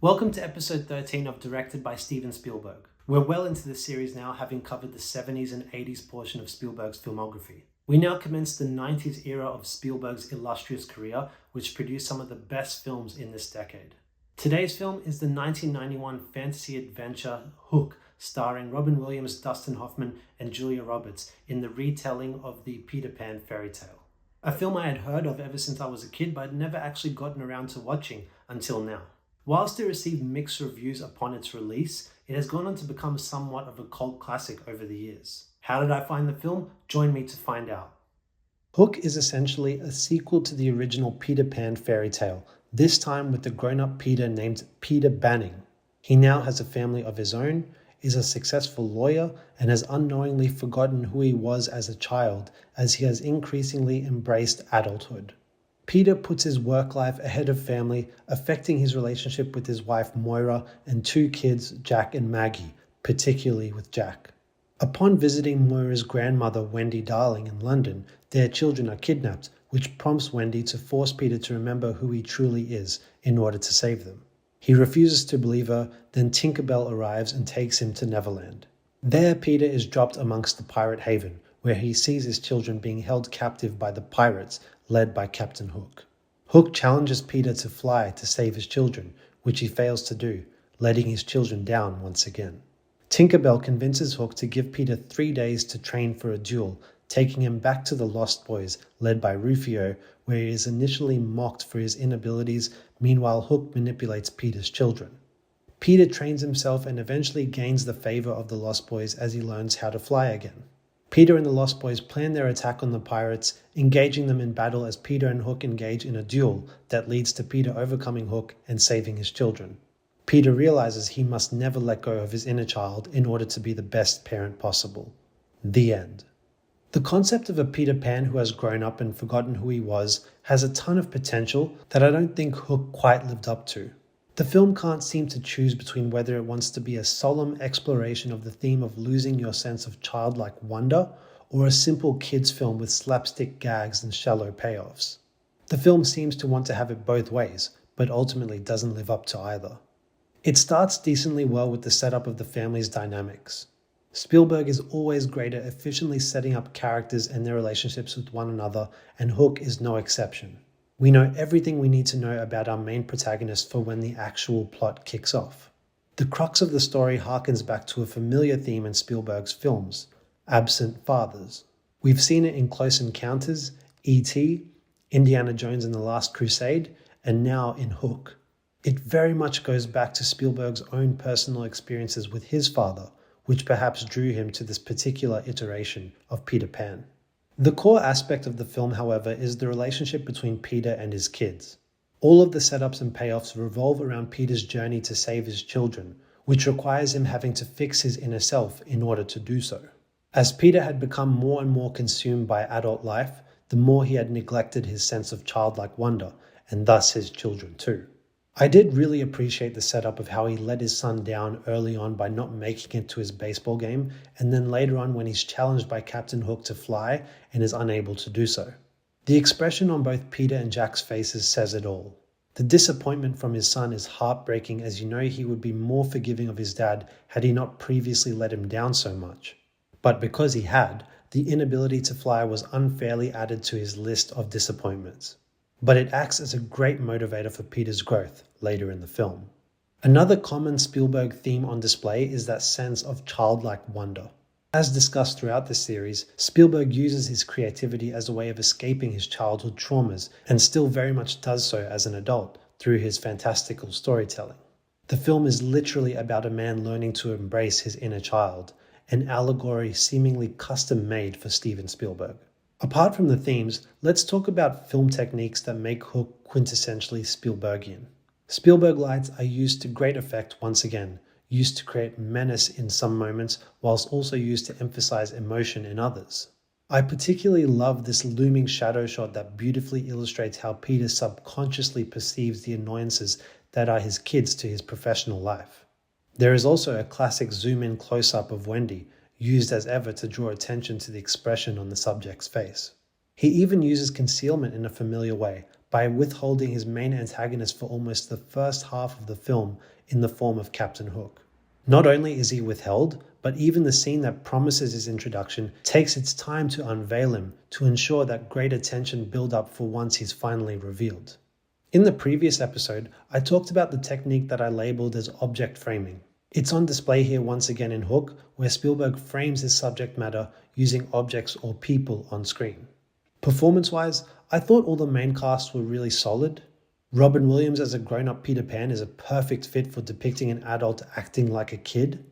Welcome to episode 13 of Directed by Steven Spielberg. We're well into the series now, having covered the 70s and 80s portion of Spielberg's filmography. We now commence the 90s era of Spielberg's illustrious career, which produced some of the best films in this decade. Today's film is the 1991 fantasy adventure Hook, starring Robin Williams, Dustin Hoffman, and Julia Roberts in the retelling of the Peter Pan fairy tale. A film I had heard of ever since I was a kid, but had never actually gotten around to watching until now. Whilst it received mixed reviews upon its release, it has gone on to become somewhat of a cult classic over the years. How did I find the film? Join me to find out. Hook is essentially a sequel to the original Peter Pan fairy tale, this time with the grown-up Peter named Peter Banning. He now has a family of his own, is a successful lawyer, and has unknowingly forgotten who he was as a child as he has increasingly embraced adulthood. Peter puts his work life ahead of family, affecting his relationship with his wife Moira and two kids, Jack and Maggie, particularly with Jack. Upon visiting Moira's grandmother, Wendy Darling, in London, their children are kidnapped, which prompts Wendy to force Peter to remember who he truly is in order to save them. He refuses to believe her, then Tinkerbell arrives and takes him to Neverland. There, Peter is dropped amongst the pirate haven, where he sees his children being held captive by the pirates, led by Captain Hook. Hook challenges Peter to fly to save his children, which he fails to do, letting his children down once again. Tinkerbell convinces Hook to give Peter 3 days to train for a duel, taking him back to the Lost Boys, led by Rufio, where he is initially mocked for his inabilities. Meanwhile, Hook manipulates Peter's children. Peter trains himself and eventually gains the favor of the Lost Boys as he learns how to fly again. Peter and the Lost Boys plan their attack on the pirates, engaging them in battle as Peter and Hook engage in a duel that leads to Peter overcoming Hook and saving his children. Peter realizes he must never let go of his inner child in order to be the best parent possible. The end. The concept of a Peter Pan who has grown up and forgotten who he was has a ton of potential that I don't think Hook quite lived up to. The film can't seem to choose between whether it wants to be a solemn exploration of the theme of losing your sense of childlike wonder or a simple kids' film with slapstick gags and shallow payoffs. The film seems to want to have it both ways, but ultimately doesn't live up to either. It starts decently well with the setup of the family's dynamics. Spielberg is always great at efficiently setting up characters and their relationships with one another, and Hook is no exception. We know everything we need to know about our main protagonist for when the actual plot kicks off. The crux of the story harkens back to a familiar theme in Spielberg's films: absent fathers. We've seen it in Close Encounters, E.T., Indiana Jones and the Last Crusade, and now in Hook. It very much goes back to Spielberg's own personal experiences with his father, which perhaps drew him to this particular iteration of Peter Pan. The core aspect of the film, however, is the relationship between Peter and his kids. All of the setups and payoffs revolve around Peter's journey to save his children, which requires him having to fix his inner self in order to do so. As Peter had become more and more consumed by adult life, the more he had neglected his sense of childlike wonder, and thus his children too. I did really appreciate the setup of how he let his son down early on by not making it to his baseball game, and then later on when he's challenged by Captain Hook to fly and is unable to do so. The expression on both Peter and Jack's faces says it all. The disappointment from his son is heartbreaking, as you know he would be more forgiving of his dad had he not previously let him down so much. But because he had, the inability to fly was unfairly added to his list of disappointments. But it acts as a great motivator for Peter's growth later in the film. Another common Spielberg theme on display is that sense of childlike wonder. As discussed throughout the series, Spielberg uses his creativity as a way of escaping his childhood traumas, and still very much does so as an adult through his fantastical storytelling. The film is literally about a man learning to embrace his inner child, an allegory seemingly custom-made for Steven Spielberg. Apart from the themes, let's talk about film techniques that make Hook quintessentially Spielbergian. Spielberg lights are used to great effect once again, used to create menace in some moments, whilst also used to emphasize emotion in others. I particularly love this looming shadow shot that beautifully illustrates how Peter subconsciously perceives the annoyances that are his kids to his professional life. There is also a classic zoom-in close-up of Wendy, used as ever to draw attention to the expression on the subject's face. He even uses concealment in a familiar way, by withholding his main antagonist for almost the first half of the film in the form of Captain Hook. Not only is he withheld, but even the scene that promises his introduction takes its time to unveil him to ensure that great attention build up for once he's finally revealed. In the previous episode, I talked about the technique that I labeled as object framing. It's on display here once again in Hook, where Spielberg frames his subject matter using objects or people on screen. Performance-wise, I thought all the main cast were really solid. Robin Williams as a grown-up Peter Pan is a perfect fit for depicting an adult acting like a kid.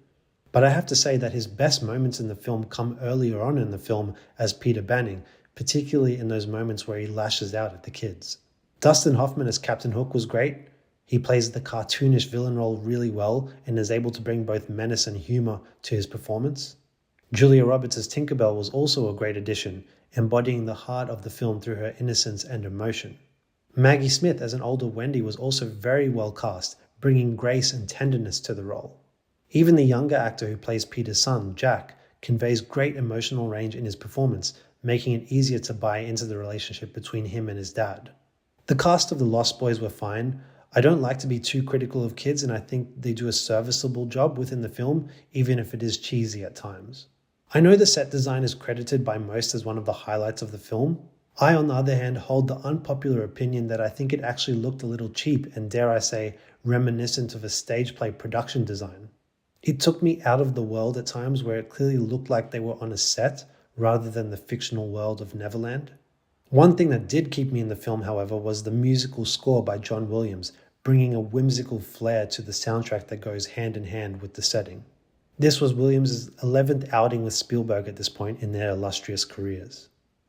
But I have to say that his best moments in the film come earlier on in the film as Peter Banning, particularly in those moments where he lashes out at the kids. Dustin Hoffman as Captain Hook was great. He plays the cartoonish villain role really well and is able to bring both menace and humor to his performance. Julia Roberts as Tinkerbell was also a great addition, embodying the heart of the film through her innocence and emotion. Maggie Smith as an older Wendy was also very well cast, bringing grace and tenderness to the role. Even the younger actor who plays Peter's son, Jack, conveys great emotional range in his performance, making it easier to buy into the relationship between him and his dad. The cast of The Lost Boys were fine. I don't like to be too critical of kids, and I think they do a serviceable job within the film, even if it is cheesy at times. I know the set design is credited by most as one of the highlights of the film. I, on the other hand, hold the unpopular opinion that I think it actually looked a little cheap and, dare I say, reminiscent of a stage play production design. It took me out of the world at times where it clearly looked like they were on a set rather than the fictional world of Neverland. One thing that did keep me in the film, however, was the musical score by John Williams, bringing a whimsical flair to the soundtrack that goes hand in hand with the setting. This was Williams' 11th outing with Spielberg at this point in their illustrious careers.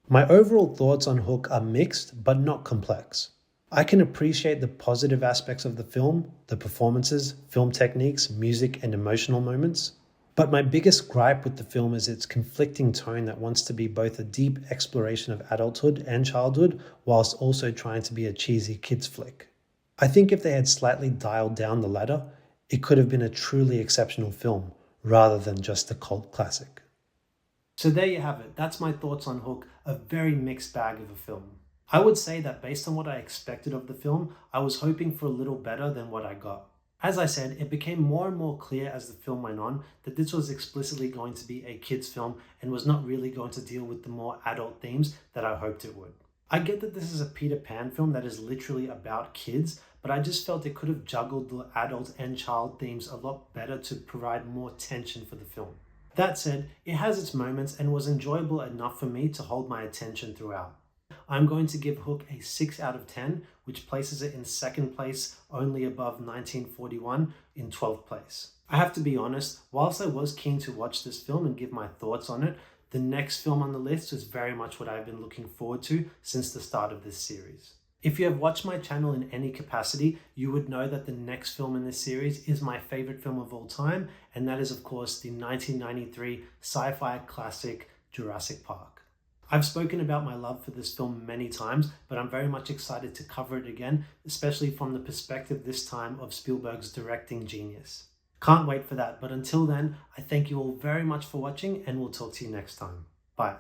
My overall thoughts on Hook are mixed, but not complex. I can appreciate the positive aspects of the film, the performances, film techniques, music, and emotional moments. But my biggest gripe with the film is its conflicting tone that wants to be both a deep exploration of adulthood and childhood, whilst also trying to be a cheesy kids flick. I think if they had slightly dialed down the latter, it could have been a truly exceptional film, rather than just a cult classic. So there you have it. That's my thoughts on Hook, a very mixed bag of a film. I would say that based on what I expected of the film, I was hoping for a little better than what I got. As I said, it became more and more clear as the film went on that this was explicitly going to be a kids' film and was not really going to deal with the more adult themes that I hoped it would. I get that this is a Peter Pan film that is literally about kids, but I just felt it could have juggled the adult and child themes a lot better to provide more tension for the film. That said, it has its moments and was enjoyable enough for me to hold my attention throughout. I'm going to give Hook a 6 out of 10, which places it in second place, only above 1941 in 12th place. I have to be honest, whilst I was keen to watch this film and give my thoughts on it, the next film on the list is very much what I've been looking forward to since the start of this series. If you have watched my channel in any capacity, you would know that the next film in this series is my favorite film of all time, and that is of course the 1993 sci-fi classic Jurassic Park. I've spoken about my love for this film many times, but I'm very much excited to cover it again, especially from the perspective this time of Spielberg's directing genius. Can't wait for that, but until then, I thank you all very much for watching and we'll talk to you next time. Bye.